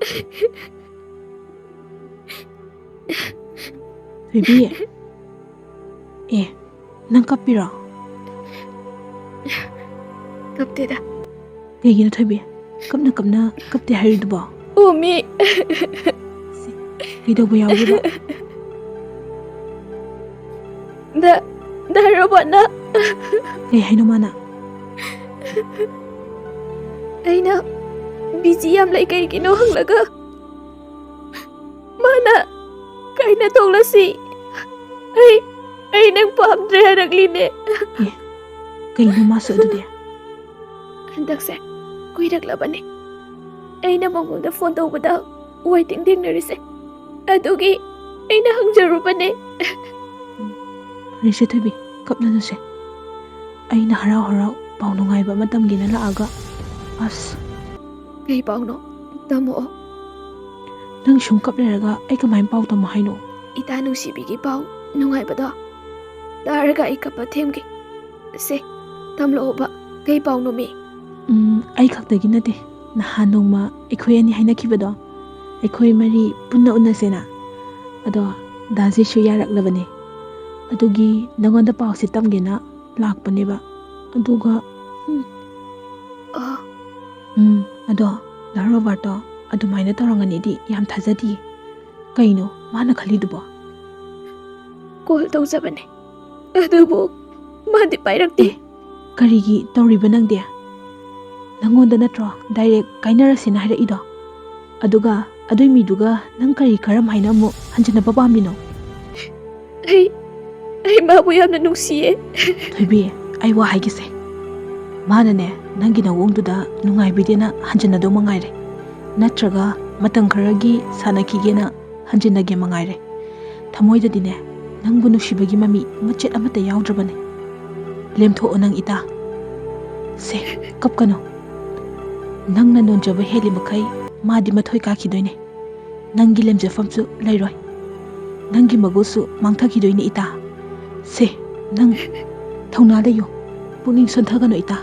Thủy nang kapiro Kapteda. Kegina Thủy kapna kapte haridubo Umi. Kidobo yawriba Da robot na. Kay haino mana Aina busy yam lai kay kino hanglaga. Mana kay na toglasi. Ay nang pamdre haragline. Kayno maso adudi Handakse kuiraglabane. Aina mangolda phone tawbada waiting narise. Adugi aina hangjarubane. Risi Thủy kapna se aina harau pau nungaiba matamgi na laaga as Kay pauno tamo nang sum kapleraga ay kamay pau tamo haino ita nungsibigi pau nungaibada taraga ikapa themgi se tamlo ba kay pauno mi ay khaktagi nate nahan nongma ekhoi ani haina khibado ekhoi mari punna unasena ado daji shu yaraklabane adugi nangonda pau si tamgena lakpaneba aduga ado Roberto adumaina torangani di yam thajadi kaino mana khalidubo call tawjabane adubu madi pairakti karigi tawriba nangde nangonda natro direct kainarasina haira ido aduga adui miduga nang kari karam haina mo hanjana babamino ay mabu yamna nungsiye Thủy ay wa haigise mana ne nangi na wongduda nungai bidena hanjana do mangaire natraga matang kharagi sanaki gena hanjana ge mangaire thamoida dine nangbu nushibagi mami machet amata yaudrabane lemtho onang ita se kapkano nangna nonjaba heli makai madi mathoi ka khidoine nangi lemje famsu lairoi nangi magosu mangtha khidoine ita se nang thongna leyo puning sontha gano ita